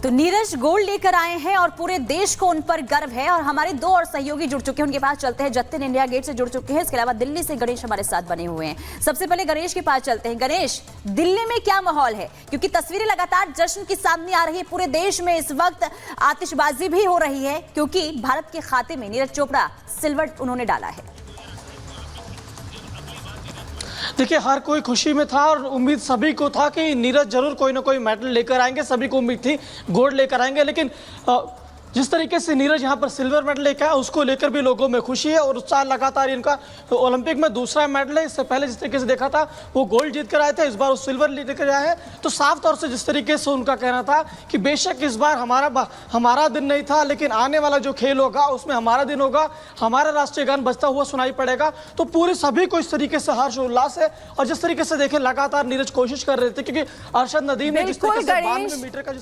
तो नीरज गोल्ड लेकर आए हैं और पूरे देश को उन पर गर्व है। और हमारे दो और सहयोगी जुड़ चुके हैं, उनके पास चलते हैं। जतिन इंडिया गेट से जुड़ चुके हैं, इसके अलावा दिल्ली से गणेश हमारे साथ बने हुए हैं। सबसे पहले गणेश के पास चलते हैं। गणेश, दिल्ली में क्या माहौल है? क्योंकि तस्वीरें लगातार जश्न की सामने आ रही है। पूरे देश में इस वक्त आतिशबाजी भी हो रही है क्योंकि भारत के खाते में नीरज चोपड़ा सिल्वर उन्होंने डाला है। देखिए, हर कोई खुशी में था और उम्मीद सभी को था कि नीरज जरूर कोई ना कोई मेडल लेकर आएंगे। सभी को उम्मीद थी गोल्ड लेकर आएंगे, लेकिन जिस तरीके से नीरज यहाँ पर सिल्वर मेडल लेकर आया उसको लेकर भी लोगों में खुशी है और उत्साह लगातार। इनका ओलंपिक में दूसरा मेडल है। इससे पहले जिस तरीके से देखा था वो गोल्ड जीत कर आए थे, इस बार वो सिल्वर लेकर आए हैं। तो साफ तौर से जिस तरीके से उनका कहना था कि बेशक इस बार हमारा दिन नहीं था, लेकिन आने वाला जो खेल होगा उसमें हमारा दिन होगा, हमारा राष्ट्रीय गान बजता हुआ सुनाई पड़ेगा। तो पूरे सभी को इस तरीके से हर्ष और उल्लास है। और जिस तरीके से देखें लगातार नीरज कोशिश कर रहे थे, क्योंकि अरशद नदीम ने जिस तरीके से 92 मीटर का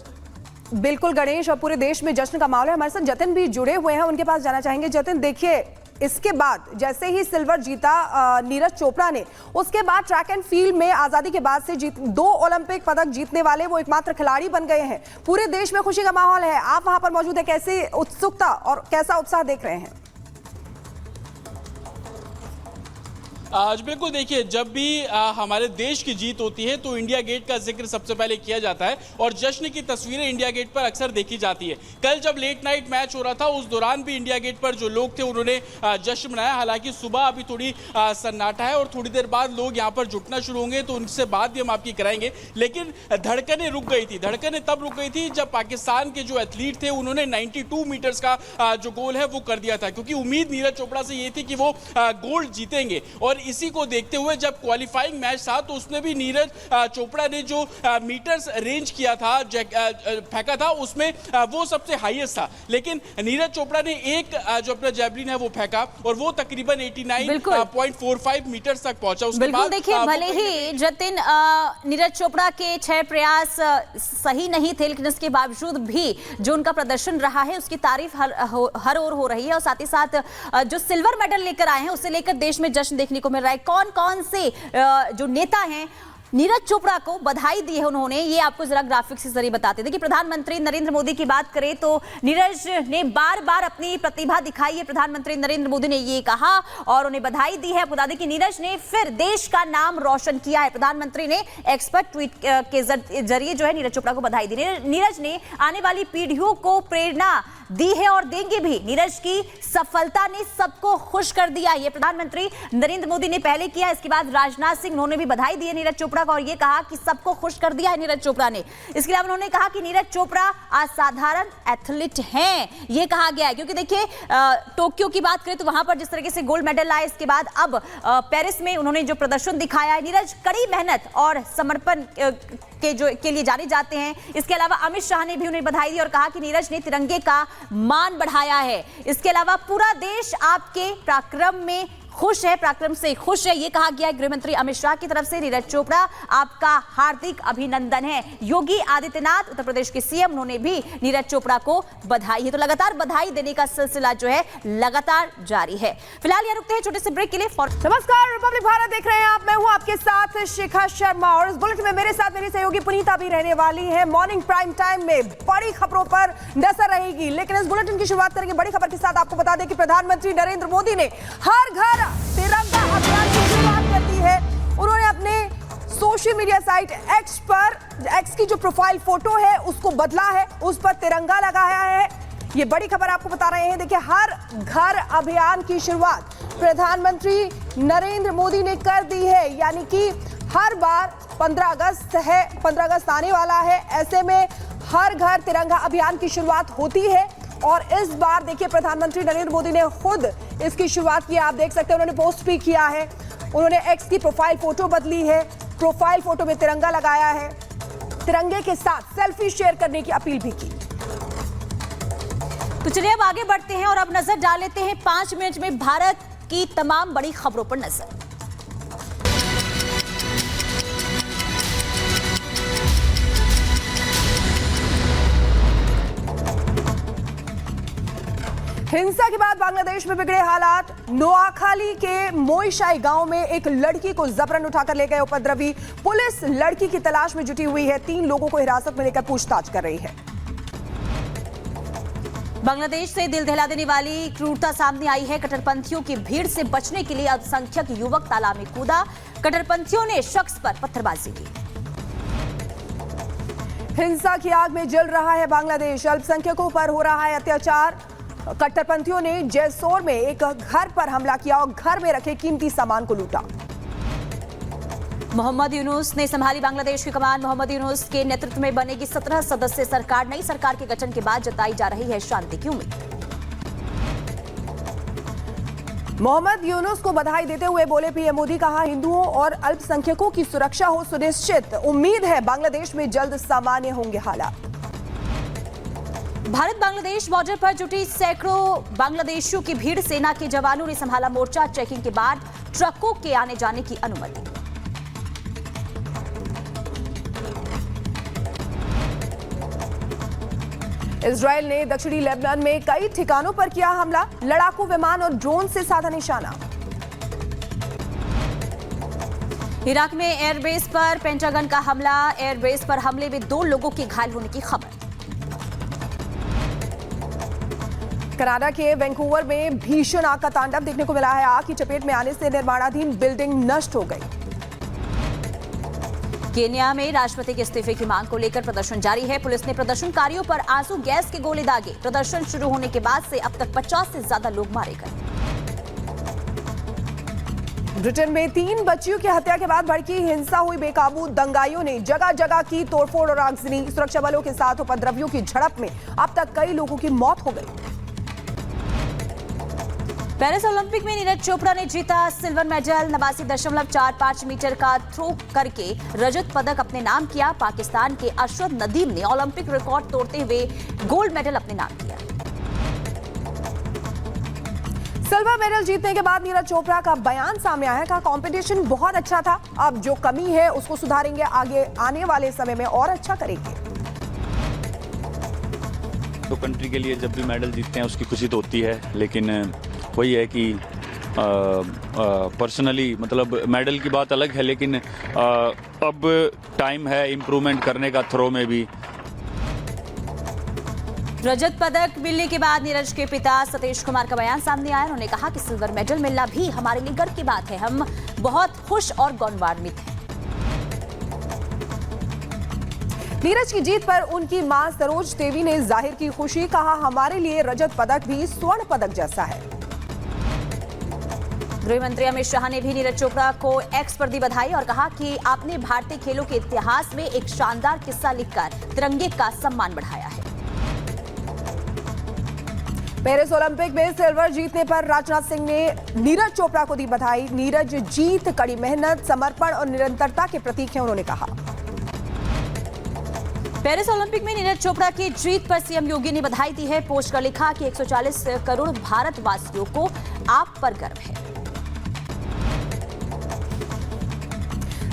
बिल्कुल गणेश, और पूरे देश में जश्न का माहौल है। हमारे साथ जतिन भी जुड़े हुए हैं, उनके पास जाना चाहेंगे। जतिन, देखिए, इसके बाद जैसे ही सिल्वर जीता नीरज चोपड़ा ने, उसके बाद ट्रैक एंड फील्ड में आजादी के बाद से 2 ओलंपिक पदक जीतने वाले वो एकमात्र खिलाड़ी बन गए हैं। पूरे देश में खुशी का माहौल है। आप वहां पर मौजूद है, कैसी उत्सुकता और कैसा उत्साह देख रहे हैं? आज बिल्कुल देखिए, जब भी हमारे देश की जीत होती है तो इंडिया गेट का जिक्र सबसे पहले किया जाता है और जश्न की तस्वीरें इंडिया गेट पर अक्सर देखी जाती है। कल जब लेट नाइट मैच हो रहा था उस दौरान भी इंडिया गेट पर जो लोग थे उन्होंने जश्न मनाया। हालांकि सुबह अभी थोड़ी सन्नाटा है और थोड़ी देर बाद लोग यहाँ पर जुटना शुरू होंगे, तो उनसे बात भी हम आपकी कराएंगे। लेकिन धड़कनें रुक गई थी। धड़कनें तब रुक गई थी जब पाकिस्तान के जो एथलीट थे उन्होंने 92 मीटर्स का जो गोल है वो कर दिया था, क्योंकि उम्मीद नीरज चोपड़ा से ये थी कि वो गोल्ड जीतेंगे। और इसी को देखते हुए जब क्वालिफाइंग मैच था तो उसमें भी नीरज चोपड़ा ने जो मीटर्स रेंज किया था, फेंका था, उसमें वो सबसे हाईएस्ट था। लेकिन नीरज चोपड़ा ने एक जो अपना जैवलिन है वो फेंका और वो तकरीबन 89.45 मीटर्स तक पहुंचा। उसके बाद देखिए, भले ही जतिन नीरज चोपड़ा के 6 प्रयास सही नहीं थे, लेकिन इसके बावजूद भी जो उनका प्रदर्शन रहा है उसकी तारीफ हर ओर हो रही है। और साथ ही साथ जो सिल्वर मेडल लेकर आए हैं उसे लेकर देश में जश्न देखने को मिल रहा है। कौन कौन से जो नेता हैं नीरज चोपड़ा को बधाई दी है उन्होंने, ये आपको जरा ग्राफिक्स के जरिए बताते हैं। देखिए, प्रधानमंत्री नरेंद्र मोदी की बात करें तो नीरज ने बार बार अपनी प्रतिभा दिखाई है। प्रधानमंत्री नरेंद्र मोदी ने ये कहा और उन्हें बधाई दी है। बता दें कि नीरज ने फिर देश का नाम रोशन किया है। प्रधानमंत्री ने एक्सपर्ट ट्वीट के जरिए जो है नीरज चोपड़ा को बधाई दी। नीरज ने आने वाली पीढ़ियों को प्रेरणा दी है और देंगे भी। नीरज की सफलता ने सबको खुश कर दिया। ये प्रधानमंत्री नरेंद्र मोदी ने पहले किया, इसके बाद राजनाथ सिंह, उन्होंने भी बधाई दी है नीरज चोपड़ा को और ये कहा कि सबको खुश कर दिया है नीरज चोपड़ा ने। इसके अलावा उन्होंने कहा कि नीरज चोपड़ा असाधारण एथलीट हैं, ये कहा गया है। क्योंकि देखिए, टोक्यो की बात करें तो वहां पर जिस तरीके से गोल्ड मेडल आए, इसके बाद अब पेरिस में उन्होंने जो प्रदर्शन दिखाया है, नीरज कड़ी मेहनत और समर्पण के लिए जाने जाते हैं। इसके अलावा अमित शाह ने भी उन्हें बधाई दी और कहा कि नीरज ने तिरंगे का मान बढ़ाया है। इसके अलावा पूरा देश आपके पराक्रम में खुश है, पराक्रम से खुश है, ये कहा गया है गृह मंत्री अमित शाह की तरफ से। नीरज चोपड़ा, आपका हार्दिक अभिनंदन है। योगी आदित्यनाथ, उत्तर प्रदेश के सीएम, उन्होंने भी नीरज चोपड़ा को बधाई है। तो लगातार बधाई देने का सिलसिला जो है लगातार जारी है। फिलहाल यहाँ रुकते हैं छोटे से ब्रेक के लिए। नमस्कार, रिपब्लिक भारत देख रहे हैं आप। मैं हूँ आपके साथ शिखा शर्मा और इस बुलेटिन में मेरे साथ मेरी सहयोगी पुनीता भी रहने वाली है। मॉर्निंग प्राइम टाइम में बड़ी खबरों पर नजर रहेगी, लेकिन इस बुलेटिन की शुरुआत करेंगे बड़ी खबर के साथ। आपको बता दें कि प्रधानमंत्री नरेंद्र मोदी ने हर घर तिरंगा अभियान की शुरुआत कर दी है। उन्होंने अपने सोशल मीडिया साइट एक्स की जो प्रोफाइल फोटो है उसको बदला है, उस पर तिरंगा लगाया है। ये बड़ी खबर आपको बता रहे हैं। देखिए, हर घर अभियान की शुरुआत प्रधानमंत्री नरेंद्र मोदी ने कर दी है। यानी कि हर बार 15 अगस्त है, 15 अगस्त आने वाला है, ऐसे में हर घर तिरंगा अभियान की शुरुआत होती है। और इस बार देखिए, प्रधानमंत्री नरेंद्र मोदी ने खुद इसकी शुरुआत की। आप देख सकते हैं, उन्होंने पोस्ट भी किया है। उन्होंने एक्स की प्रोफाइल फोटो बदली है, प्रोफाइल फोटो में तिरंगा लगाया है, तिरंगे के साथ सेल्फी शेयर करने की अपील भी की। तो चलिए अब आगे बढ़ते हैं और अब नजर डाल लेते हैं 5 मिनट में भारत की तमाम बड़ी खबरों पर नजर। हिंसा के बाद बांग्लादेश में बिगड़े हालात। नोआखाली के मोईशाई गांव में एक लड़की को जबरन उठाकर ले गए उपद्रवी। पुलिस लड़की की तलाश में जुटी हुई है। 3 लोगों को हिरासत में लेकर पूछताछ कर रही है। बांग्लादेश से दिल दहला देने वाली क्रूरता सामने आई है। कट्टरपंथियों की भीड़ से बचने के लिए अल्पसंख्यक युवक तालाब में कूदा। कट्टरपंथियों ने शख्स पर पत्थरबाजी की। हिंसा की आग में जल रहा है बांग्लादेश। अल्पसंख्यकों पर हो रहा है अत्याचार। कट्टरपंथियों ने जैसोर में एक घर पर हमला किया और घर में रखे कीमती सामान को लूटा। मोहम्मद यूनुस ने संभाली बांग्लादेश की कमान। मोहम्मद यूनुस के नेतृत्व में बनेगी 17 सदस्यीय सरकार। नई सरकार के गठन के बाद जताई जा रही है शांति की उम्मीद। मोहम्मद यूनुस को बधाई देते हुए बोले पीएम मोदी, कहा हिंदुओं और अल्पसंख्यकों की सुरक्षा हो सुनिश्चित। उम्मीद है बांग्लादेश में जल्द सामान्य होंगे हालात। भारत बांग्लादेश बॉर्डर पर जुटी सैकड़ों बांग्लादेशियों की भीड़। सेना के जवानों ने संभाला मोर्चा। चेकिंग के बाद ट्रकों के आने जाने की अनुमति। इजरायल ने दक्षिणी लेबनान में कई ठिकानों पर किया हमला। लड़ाकू विमान और ड्रोन से साधा निशाना। इराक में एयरबेस पर पेंटागन का हमला। एयरबेस पर हमले में 2 लोगों के घायल होने की खबर। कनाडा के वैंकूवर में भीषण आग का तांडव देखने को मिला है। आग की चपेट में आने से निर्माणाधीन बिल्डिंग नष्ट हो गई। केन्या में राष्ट्रपति के इस्तीफे की मांग को लेकर प्रदर्शन जारी है। पुलिस ने प्रदर्शनकारियों पर आंसू गैस के गोले दागे। प्रदर्शन शुरू होने के बाद से अब तक 50 से ज्यादा लोग मारे गए। ब्रिटेन में 3 बच्चियों की हत्या के बाद भड़की हिंसा हुई बेकाबू। दंगाइयों ने जगह जगह की तोड़फोड़ और आगजनी। सुरक्षा बलों के साथ उपद्रवियों की झड़प में अब तक कई लोगों की मौत हो गई। पेरिस ओलंपिक में नीरज चोपड़ा ने जीता सिल्वर मेडल। 89.45 मीटर का थ्रो करके रजत पदक अपने नाम किया। पाकिस्तान के अशरफ नदीम ने ओलंपिक रिकॉर्ड तोड़ते हुए गोल्ड मेडल अपने नाम किया। सिल्वर मेडल जीतने के बाद नीरज चोपड़ा का बयान सामने आया। कहा कंपटीशन बहुत अच्छा था, अब जो कमी है उसको सुधारेंगे, आगे आने वाले समय में और अच्छा करेंगे। तो कंट्री के लिए जब भी मेडल जीतते हैं उसकी खुशी तो होती है, लेकिन वही है कि पर्सनली मतलब मेडल की बात अलग है, लेकिन अब टाइम है इम्प्रूवमेंट करने का थ्रो में भी। रजत पदक मिलने के बाद नीरज के पिता सतीश कुमार का बयान सामने आया। उन्होंने कहा कि सिल्वर मेडल मिलना भी हमारे लिए गर्व की बात है। हम बहुत खुश और गौरवान्वित हैं। नीरज की जीत पर उनकी मां सरोज देवी ने जाहिर की खुशी। कहा हमारे लिए रजत पदक भी स्वर्ण पदक जैसा है। गृह मंत्री अमित शाह ने भी नीरज चोपड़ा को एक्स पर दी बधाई और कहा कि आपने भारतीय खेलों के इतिहास में एक शानदार किस्सा लिखकर तिरंगे का सम्मान बढ़ाया है। पेरिस ओलंपिक में सिल्वर जीतने पर राजनाथ सिंह ने नीरज चोपड़ा को दी बधाई। नीरज जीत कड़ी मेहनत, समर्पण और निरंतरता के प्रतीक है, उन्होंने कहा। पेरिस ओलंपिक में नीरज चोपड़ा की जीत पर सीएम योगी ने बधाई दी है। पोस्ट कर लिखा कि 140 करोड़ भारतवासियों को आप पर गर्व है।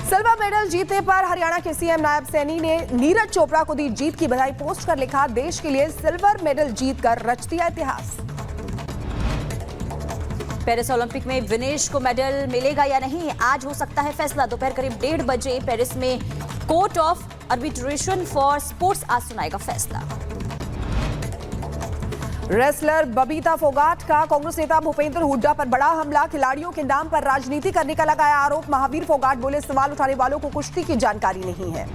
सिल्वर मेडल जीतने पर हरियाणा के सीएम नायब सैनी ने नीरज चोपड़ा को दी जीत की बधाई। पोस्ट कर लिखा, देश के लिए सिल्वर मेडल जीतकर रच दिया इतिहास। पेरिस ओलंपिक में विनेश को मेडल मिलेगा या नहीं, आज हो सकता है फैसला। दोपहर करीब 1:30 बजे पेरिस में court of arbitration for sports आज सुनाएगा फैसला। रेसलर बबीता फोगाट का कांग्रेस नेता भूपेंद्र हुड्डा पर बड़ा हमला। खिलाड़ियों के नाम पर राजनीति करने का लगाया आरोप। महावीर फोगाट बोले, सवाल उठाने वालों को कुश्ती की जानकारी नहीं है।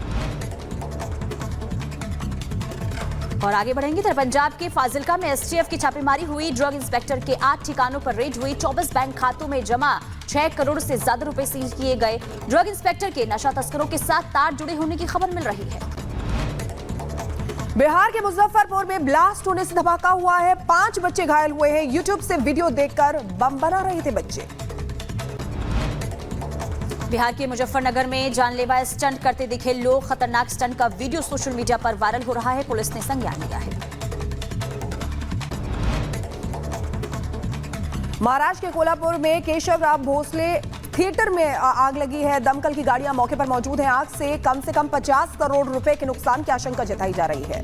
और आगे बढ़ेंगे तो पंजाब के फाजिलका में एसटीएफ की छापेमारी हुई। ड्रग इंस्पेक्टर के 8 ठिकानों पर रेड हुई। 24 बैंक खातों में जमा 6 करोड़ से ज्यादा रुपए सीज किए गए। ड्रग इंस्पेक्टर के नशा तस्करों के साथ तार जुड़े होने की खबर मिल रही है। बिहार के मुजफ्फरपुर में ब्लास्ट होने से धमाका हुआ है। 5 बच्चे घायल हुए हैं। यूट्यूब से वीडियो देखकर बम बना रहे थे बच्चे। बिहार के मुजफ्फरनगर में जानलेवा स्टंट करते दिखे लोग। खतरनाक स्टंट का वीडियो सोशल मीडिया पर वायरल हो रहा है। पुलिस ने संज्ञान लिया है। महाराष्ट्र के कोल्हापुर में केशव राव भोसले थिएटर में आग लगी है। दमकल की गाड़ियां मौके पर मौजूद हैं। आग से कम 50 करोड़ रुपए के नुकसान की आशंका जताई जा रही है।